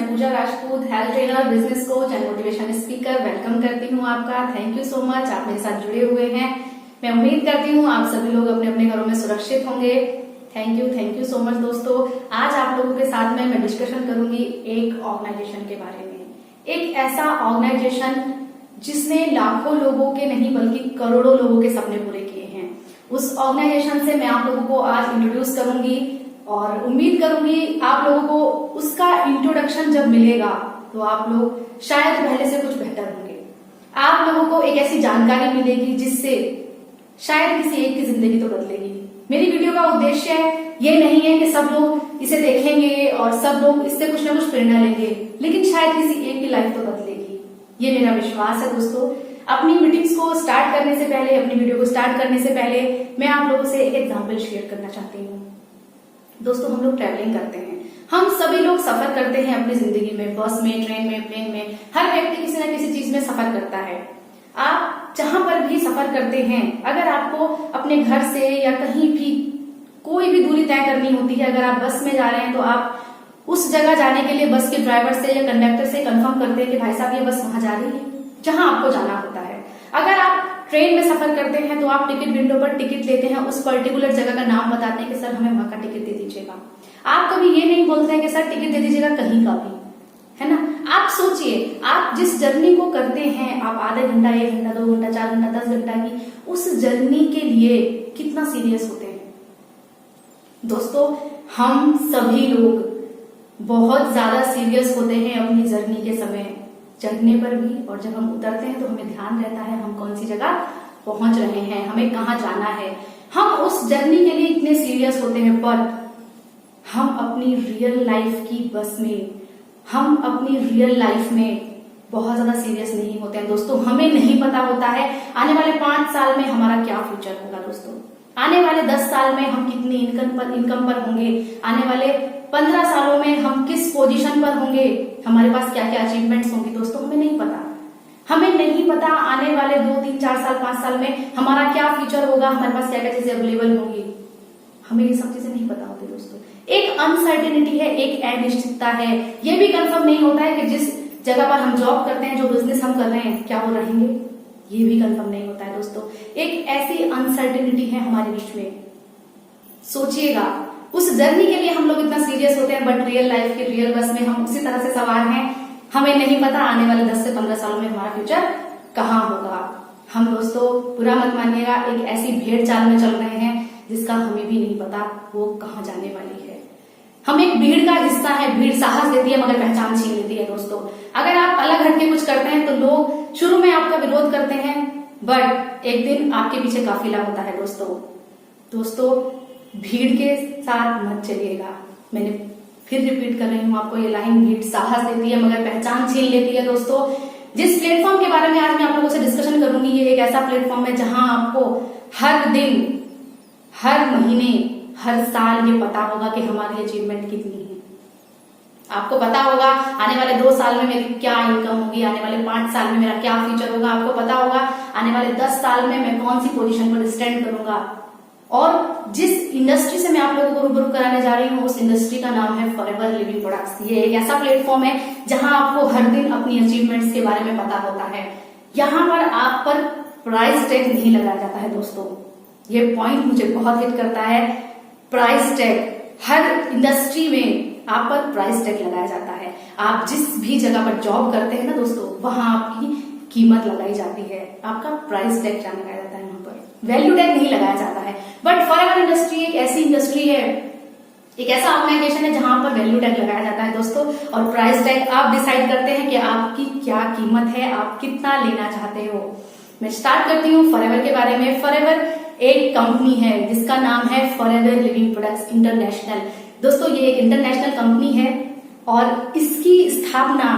मैं Pooja Rajput, health trainer, business coach and motivation speaker welcome करती हूँ आपका। थैंक यू सो मच, आप मेरे साथ जुड़े हुए हैं। मैं उम्मीद करती हूँ आप सभी लोग अपने अपने घरों में सुरक्षित होंगे। थैंक यू सो मच दोस्तों। आज आप लोगों के साथ में मैं डिस्कशन करूंगी एक ऑर्गेनाइजेशन के बारे में। एक ऐसा ऑर्गेनाइजेशन जिसने लाखों लोगों के नहीं बल्कि करोड़ों लोगों के सपने पूरे किए हैं। उस ऑर्गेनाइजेशन से मैं आप लोगों को आज इंट्रोड्यूस करूंगी और उम्मीद करूंगी आप लोगों को उसका इंट्रोडक्शन जब मिलेगा तो आप लोग शायद पहले से कुछ बेहतर होंगे। आप लोगों को एक ऐसी जानकारी मिलेगी जिससे शायद किसी एक की जिंदगी तो बदलेगी। मेरी वीडियो का उद्देश्य ये नहीं है कि सब लोग इसे देखेंगे और सब लोग इससे कुछ ना कुछ प्रेरणा लेंगे, लेकिन शायद किसी एक की लाइफ तो बदलेगी, ये मेरा विश्वास है दोस्तों। अपनी मीटिंग्स को स्टार्ट करने से पहले, अपनी वीडियो को स्टार्ट करने से पहले मैं आप लोगों से एक एग्जाम्पल शेयर करना चाहती हूँ। दोस्तों, हम लोग ट्रैवलिंग करते हैं, हम सभी लोग सफर करते हैं अपनी जिंदगी में, बस में, ट्रेन में, प्लेन में। हर व्यक्ति किसी न किसी चीज में सफर करता है। आप जहां पर भी सफर करते हैं, अगर आपको अपने घर से या कहीं भी कोई भी दूरी तय करनी होती है, अगर आप बस में जा रहे हैं तो आप उस जगह जाने के लिए बस के ड्राइवर से या कंडक्टर से कंफर्म करते हैं कि भाई साहब ये बस वहां जा रही है जहां आपको जाना होता है। अगर आप ट्रेन में सफर करते हैं तो आप टिकट विंडो पर टिकट लेते हैं, उस पर्टिकुलर जगह का नाम बताते हैं कि सर हमें वहां का टिकट दे दीजिएगा। आप कभी ये नहीं बोलते हैं कि सर टिकट दे दीजिएगा कहीं का भी, है ना। आप सोचिए, आप जिस जर्नी को करते हैं, आप आधे घंटा, 1 घंटा, 2 घंटा, 4 घंटा, 10 घंटा की उस जर्नी के लिए कितना सीरियस होते हैं। दोस्तों, हम सभी लोग बहुत ज्यादा सीरियस होते हैं अपनी जर्नी के समय, चढ़ने पर भी, और जब हम उतरते हैं तो हमें ध्यान रहता है हम कौन सी जगह पहुंच रहे हैं, हमें कहाँ जाना है। हम उस जर्नी के लिए इतने सीरियस होते हैं, पर हम अपनी रियल लाइफ की बस में, हम अपनी रियल लाइफ में बहुत ज्यादा सीरियस नहीं होते हैं दोस्तों। हमें नहीं पता होता है आने वाले 5 साल में हमारा क्या फ्यूचर होगा दोस्तों, आने वाले 10 साल में हम कितनी इनकम पर होंगे, आने वाले 15 सालों में हम किस पोजीशन पर होंगे, हमारे पास क्या क्या अचीवमेंट्स होंगी दोस्तों, हमें नहीं पता। हमें नहीं पता आने वाले 2, 3, 4 साल, 5 साल में हमारा क्या फ्यूचर होगा, हमारे पास क्या क्या चीजें अवेलेबल होंगी, हमें ये सब चीजें नहीं पता होती दोस्तों। एक अनसर्टेनिटी है, एक अनिश्चितता है। ये भी कंफर्म नहीं होता है कि जिस जगह पर हम जॉब करते हैं, जो बिजनेस हम कर रहे हैं, क्या वो रहेंगे, ये भी कंफर्म नहीं होता है दोस्तों। एक ऐसी अनसर्टेनिटी है हमारे बीच में। सोचिएगा, उस जर्नी के लिए हम लोग इतना सीरियस होते हैं, बट रियल लाइफ के रियल बस में हम उसी तरह से सवार हैं। हमें नहीं पता आने वाले 10 से 15 सालों में हमारा फ्यूचर कहाँ होगा। हम दोस्तों बुरा मत मानिएगा, एक ऐसी भेड़ चाल में चल रहे हैं जिसका हमें भी नहीं पता वो कहाँ जाने वाली है। हम एक भीड़ का हिस्सा है, भीड़ साहस देती है मगर पहचान छीन लेती है दोस्तों। अगर आप अलग हटके कुछ करते हैं तो लोग शुरू में आपका विरोध करते हैं, बट एक दिन आपके पीछे काफिला होता है दोस्तों। भीड़ के साथ मत चलिएगा। मैंने फिर रिपीट कर रही हूँ आपको ये लाइन, भीड़ साहस देती है मगर पहचान छीन लेती है दोस्तों। जिस प्लेटफॉर्म के बारे में आज मैं आप लोगों से डिस्कशन करूंगी, ये एक ऐसा प्लेटफॉर्म है जहां आपको हर दिन, हर महीने, हर साल ये पता होगा कि हमारी अचीवमेंट कितनी है। आपको पता होगा आने वाले 2 साल में मेरी क्या इनकम होगी, आने वाले 5 साल में मेरा क्या फ्यूचर होगा। आपको पता होगा आने वाले 10 साल में मैं कौन सी पोजीशन पर स्टैंड करूंगा। और जिस इंडस्ट्री से मैं आप लोगों को रूबरू कराने जा रही हूँ, उस इंडस्ट्री का नाम है फॉरएवर लिविंग प्रोडक्ट्स। ये एक ऐसा प्लेटफॉर्म है जहां आपको हर दिन अपनी अचीवमेंट्स के बारे में पता होता है। यहाँ पर आप पर प्राइस टैग नहीं लगाया जाता है दोस्तों। ये पॉइंट मुझे बहुत हिट करता है। प्राइस टैग हर इंडस्ट्री में आप पर प्राइस टैग लगाया जाता है। आप जिस भी जगह पर जॉब करते हैं ना दोस्तों, वहां आपकी कीमत लगाई जाती है, आपका प्राइस टैग क्या लगाया जाता है, वहां पर वैल्यू टैग नहीं लगाया जाता है। बट फॉरएवर इंडस्ट्री एक ऐसी इंडस्ट्री है, एक ऐसा ऑर्गेनाइजेशन है जहां पर वैल्यू टैग लगाया जाता है दोस्तों। और प्राइस टैग आप डिसाइड करते हैं कि आपकी क्या कीमत है, आप कितना लेना चाहते हो। मैं स्टार्ट करती हूँ फॉरएवर के बारे में। फॉरएवर एक कंपनी है जिसका नाम है फॉरएवर लिविंग प्रोडक्ट्स इंटरनेशनल। दोस्तों, ये एक इंटरनेशनल कंपनी है और इसकी स्थापना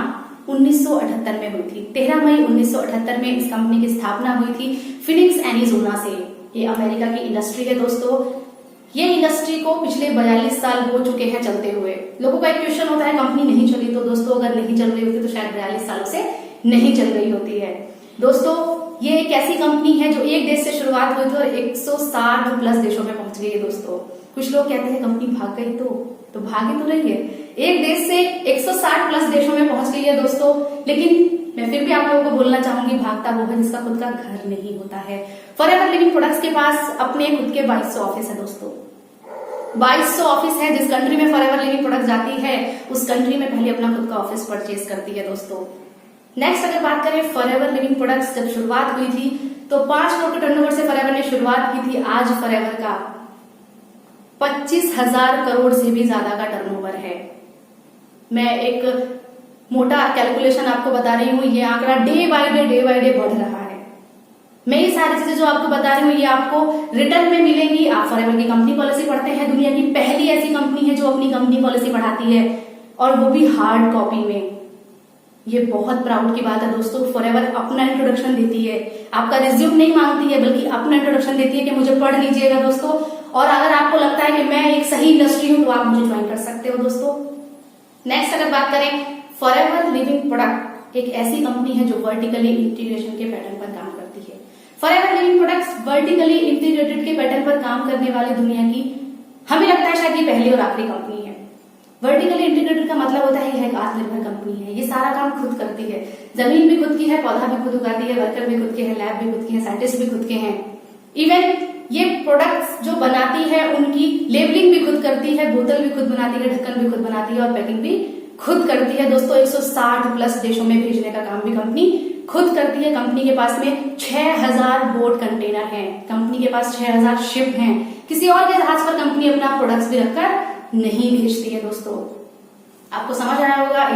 1978 में हुई थी। 13 मई 1978 में इस कंपनी की स्थापना हुई थी फिनिक्स एरिजोना से। ये अमेरिका की इंडस्ट्री है दोस्तों। ये इंडस्ट्री को पिछले 42 साल हो चुके हैं चलते हुए। लोगों का एक क्वेश्चन होता है कंपनी नहीं चली, तो दोस्तों अगर नहीं चल रही होती तो शायद 42 सालों से नहीं चल रही होती है। दोस्तों, ये एक ऐसी कंपनी है जो एक देश से शुरुआत हुई थी और 160 प्लस देशों में पहुंच गई है दोस्तों। कुछ लोग कहते हैं कंपनी भाग गई तो भागी तो रही है, एक देश से 160 प्लस देशों में पहुंच गई है दोस्तों। लेकिन मैं फिर भी आप लोगों को बोलना चाहूंगी, भागता वो है जिसका खुद का घर नहीं होता है। फॉरएवर लिविंग प्रोडक्ट्स के पास अपने खुद के 2200 ऑफिस है दोस्तों, 2200 ऑफिस है। जिस कंट्री में फॉरएवर लिविंग प्रोडक्ट्स जाती है उस कंट्री में पहले अपना खुद का ऑफिस परचेज करती है दोस्तों। नेक्स्ट अगर बात करें, फॉरएवर लिविंग प्रोडक्ट्स जब शुरुआत हुई थी तो 5 करोड़ के टर्नओवर से फॉरएवर ने शुरुआत की थी। आज फॉरएवर का 25,000 करोड़ से भी ज्यादा का टर्नओवर है। मैं एक मोटा कैलकुलेशन आपको बता रही हूँ, ये आंकड़ा डे बाय डे बढ़ रहा है। मैं ये सारी चीजें जो आपको बता रही हूँ ये आपको रिटर्न में मिलेंगी। आप फॉरएवर की कंपनी पॉलिसी पढ़ते हैं, दुनिया की पहली ऐसी कंपनी है जो अपनी कंपनी पॉलिसी बढ़ाती है और वो भी हार्ड कॉपी में। ये बहुत प्राउड की बात है दोस्तों। फॉरएवर अपना इंट्रोडक्शन देती है, आपका रिज्यूम नहीं मांगती है बल्कि अपना इंट्रोडक्शन देती है कि मुझे पढ़ लीजिएगा दोस्तों। और अगर आपको लगता है कि मैं एक सही इंडस्ट्री हूं तो आप मुझे ज्वाइन कर सकते हो दोस्तों। नेक्स्ट अगर बात करें, फॉरएवर लिविंग प्रोडक्ट एक ऐसी कंपनी है जो वर्टिकली इंटीग्रेशन के पैटर्न पर काम करती है। Forever living products vertically integrated के पैटर्न पर काम करने वाली दुनिया की हमें लगता है शायद ये पहली और आखिरी कंपनी है। वर्टिकली इंटीग्रेटेड का मतलब होता है एक आत्मनिर्भर कंपनी है, ये सारा काम खुद करती है। जमीन भी खुद की है, पौधा भी खुद उगाती है, वर्कर भी खुद के हैं, लैब भी खुद की है, साइंटिस्ट भी खुद के हैं। इवन ये प्रोडक्ट्स जो बनाती है उनकी लेबलिंग भी खुद करती है, बोतल भी खुद बनाती है, ढक्कन भी खुद बनाती है और पैकिंग भी खुद करती है दोस्तों। 160 प्लस देशों में भेजने का काम भी कंपनी खुद करती है। कंपनी के पास में 6000 बोट कंटेनर हैं, कंपनी के पास 6000 शिप हैं। किसी और के जहाज पर कंपनी अपना प्रोडक्ट्स भी रखकर नहीं भेजती है दोस्तों। आपको समझ आया होगा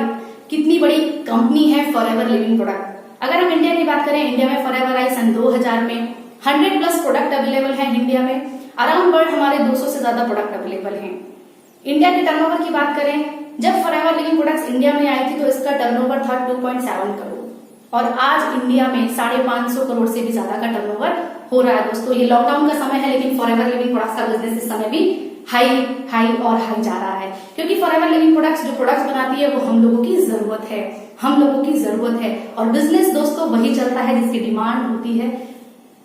कितनी बड़ी कंपनी है फॉरएवर लिविंग प्रोडक्ट। अगर हम इंडिया की बात करें, इंडिया में फॉरएवर आई सन 2000 में। 100 प्लस प्रोडक्ट अवेलेबल है इंडिया में। अराउंड वर्ल्ड हमारे 200 से ज्यादा प्रोडक्ट अवेलेबल हैं। इंडिया के टर्नओवर की बात करें, जब फॉरएवर लिविंग प्रोडक्ट्स इंडिया में आई थी तो इसका टर्नओवर था 2.7 करोड़ और आज इंडिया में 550 करोड़ से भी ज्यादा का टर्नओवर हो रहा है दोस्तों। ये लॉकडाउन का समय है लेकिन फॉरएवर लिविंग प्रोडक्ट्स का बिजनेस इस समय भी हाई और हाई जा रहा है, क्योंकि फॉरएवर लिविंग प्रोडक्ट्स जो प्रोडक्ट्स बनाती है वो हम लोगों की जरूरत है, हम लोगों की जरूरत है। और बिजनेस दोस्तों वही चलता है जिसकी डिमांड होती है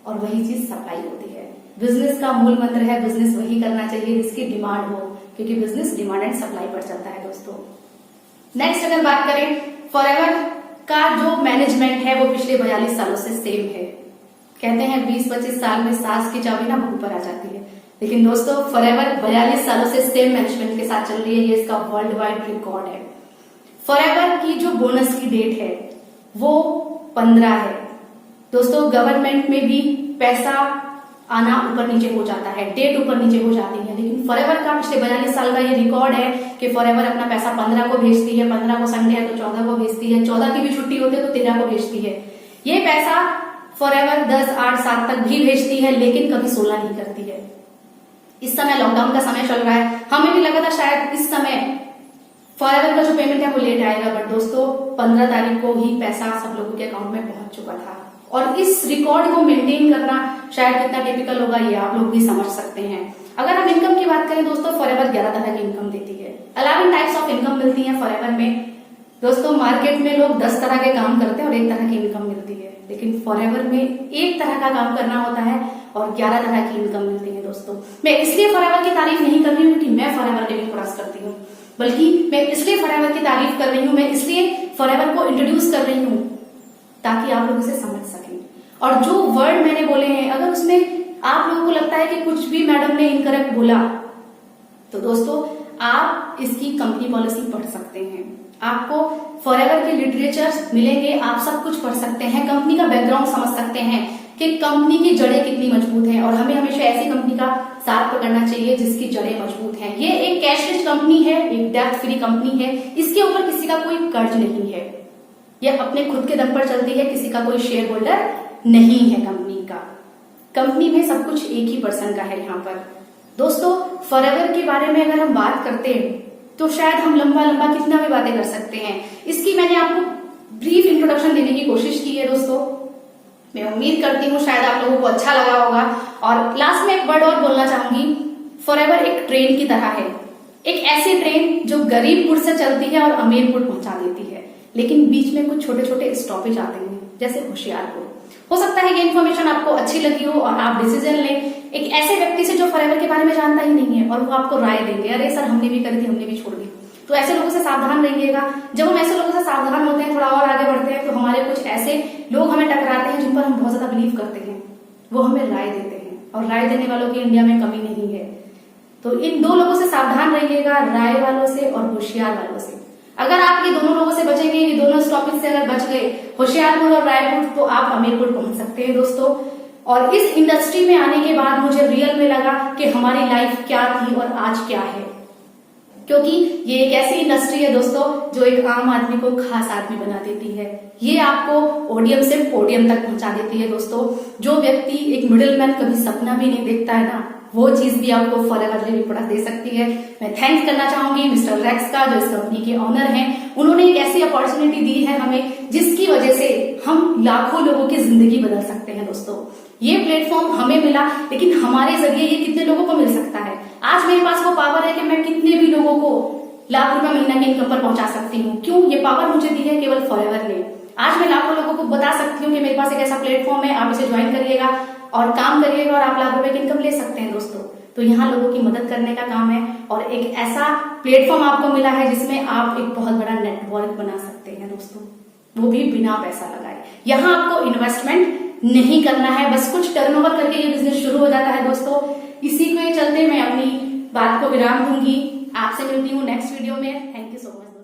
और वही चीज सप्लाई होती है। बिजनेस का मूल मंत्र है बिजनेस वही करना चाहिए जिसकी डिमांड हो, क्योंकि बिजनेस डिमांड एंड सप्लाई पर चलता है दोस्तों। नेक्स्ट अगर बात करें, फॉरएवर का जो मैनेजमेंट है वो पिछले 42 सालों से सेम है। कहते हैं 20-25 साल में सास की चाबी ना मुंह पर आ जाती है, लेकिन दोस्तों फॉरएवर 42 सालों से सेम मैनेजमेंट के साथ चल रही है। ये इसका वर्ल्ड वाइड रिकॉर्ड है। फॉरएवर की जो बोनस की डेट है वो 15 है दोस्तों। गवर्नमेंट में भी पैसा आना ऊपर नीचे हो जाता है, डेट ऊपर नीचे हो जाती है, लेकिन फॉरएवर का पिछले 42 साल का ये रिकॉर्ड है कि फॉरएवर अपना पैसा 15 को भेजती है। 15 को संडे है तो 14 को भेजती है, 14 की भी छुट्टी होती है तो 13 को भेजती है। ये पैसा फॉरएवर 10, 8, 7 तक भी भेजती है लेकिन कभी 16 नहीं करती है। इस समय लॉकडाउन का समय चल रहा है, हमें भी लगा था शायद इस समय फॉरएवर का जो पेमेंट है वो लेट आएगा, बट दोस्तों 15 तारीख को ही पैसा सब लोगों के अकाउंट में पहुंच चुका था। और इस रिकॉर्ड को मेंटेन करना शायद कितना टिपिकल होगा ये आप लोग भी समझ सकते हैं। अगर हम इनकम की बात करें दोस्तों, फॉरएवर 11 तरह की इनकम देती है। 11 टाइप्स ऑफ इनकम मिलती है फॉरएवर में दोस्तों। मार्केट में लोग 10 तरह के काम करते हैं और 1 तरह की इनकम मिलती है, लेकिन फॉरएवर में 1 तरह का काम करना होता है और 11 तरह की इनकम मिलती है दोस्तों। मैं इसलिए फॉरएवर की तारीफ नहीं कर रही हूँ कि मैं फॉरएवर लिविंग प्रोडक्ट्स करती हूँ, बल्कि मैं इसलिए फॉरएवर की तारीफ कर रही हूँ, मैं इसलिए फॉरएवर को इंट्रोड्यूस कर रही हूँ ताकि आप लोग इसे समझ सकें। और जो वर्ड मैंने बोले हैं अगर उसमें आप लोगों को लगता है कि कुछ भी मैडम ने इनकरेक्ट बोला तो दोस्तों आप इसकी कंपनी पॉलिसी पढ़ सकते हैं। आपको फॉरएवर के लिटरेचर्स मिलेंगे, आप सब कुछ पढ़ सकते हैं, कंपनी का बैकग्राउंड समझ सकते हैं कि कंपनी की जड़ें कितनी मजबूत हैं। और हमें हमेशा ऐसी कंपनी का साथ पकड़ना चाहिए जिसकी जड़ें मजबूत हैं। ये एक कैश रिच कंपनी है, एक डेब्ट फ्री कंपनी है, इसके ऊपर किसी का कोई कर्ज नहीं है, ये अपने खुद के दम पर चलती है, किसी का कोई शेयर होल्डर नहीं है कंपनी का। कंपनी में सब कुछ एक ही पर्सन का है। यहाँ पर दोस्तों फॉरएवर के बारे में अगर हम बात करते हैं तो शायद हम लंबा कितना भी बातें कर सकते हैं। इसकी मैंने आपको ब्रीफ इंट्रोडक्शन देने की कोशिश की है दोस्तों। मैं उम्मीद करती हूँ शायद आप लोगों को अच्छा लगा होगा। और लास्ट में एक वर्ड और बोलना चाहूंगी, फॉरएवर एक ट्रेन की तरह है, एक ऐसी ट्रेन जो गरीबपुर से चलती है और अमीरपुर पहुंचा देती है, लेकिन बीच में कुछ छोटे छोटे स्टॉपेज आते हैं जैसे होशियारपुर। हो सकता है ये इन्फॉर्मेशन आपको अच्छी लगी हो और आप डिसीजन लें एक ऐसे व्यक्ति से जो फॉरएवर के बारे में जानता ही नहीं है और वो आपको राय देंगे, अरे सर हमने भी करी थी, हमने भी छोड़ दी। तो ऐसे लोगों से सावधान रहिएगा। जब हम ऐसे लोगों से सावधान होते हैं, थोड़ा और आगे बढ़ते हैं, तो हमारे कुछ ऐसे लोग हमें टकराते हैं जिन पर हम बहुत ज्यादा बिलीव करते हैं, वो हमें राय देते हैं, और राय देने वालों की इंडिया में कमी नहीं है। तो इन दो लोगों से सावधान रहिएगा, राय वालों से और होशियार वालों से। अगर आप ये दोनों लोगों से बचेंगे, ये दोनों टॉपिक से अगर बच गए, होशियारपुर और रायपुर, तो आप हमीरपुर पहुंच सकते हैं दोस्तों। और इस इंडस्ट्री में आने के बाद मुझे रियल में लगा कि हमारी लाइफ क्या थी और आज क्या है, क्योंकि ये एक ऐसी इंडस्ट्री है दोस्तों जो एक आम आदमी को खास आदमी बना देती है। ये आपको ओडियम से पोडियम तक पहुंचा देती है दोस्तों। जो व्यक्ति एक मिडिल मैन कभी सपना भी नहीं देखता है ना, वो चीज भी आपको फॉरएवर लिविंग प्रोडक्ट दे सकती है। मैं थैंक्स करना चाहूंगी मिस्टर रेक्स का, जो इस कंपनी के ऑनर हैं। उन्होंने एक ऐसी अपॉर्चुनिटी दी है हमें, जिसकी वजह से हम लाखों लोगों की जिंदगी बदल सकते हैं दोस्तों। ये प्लेटफॉर्म हमें मिला, लेकिन हमारे जरिए ये कितने लोगों को मिल सकता है। आज मेरे पास वो पावर है कि मैं कितने भी लोगों को लाख रुपए महीना की इनकम पर पहुंचा सकती हूँ। क्यों? ये पावर मुझे दी है केवल फॉरएवर ने। आज मैं लाखों लोगों को बता सकती हूँ कि मेरे पास एक ऐसा प्लेटफॉर्म है, आप इसे ज्वाइन करिएगा और काम करिएगा और आप लाख रुपए की इनकम ले सकते हैं दोस्तों। तो यहाँ लोगों की मदद करने का काम है, और एक ऐसा प्लेटफॉर्म आपको मिला है जिसमें आप एक बहुत बड़ा नेटवर्क बना सकते हैं दोस्तों, वो भी बिना पैसा लगाए। यहाँ आपको इन्वेस्टमेंट नहीं करना है, बस कुछ टर्नओवर करके ये बिजनेस शुरू हो जाता है दोस्तों। इसी के चलते मैं अपनी बात को विराम दूंगी। आपसे मिलती हूँ नेक्स्ट वीडियो में। Thank you so much.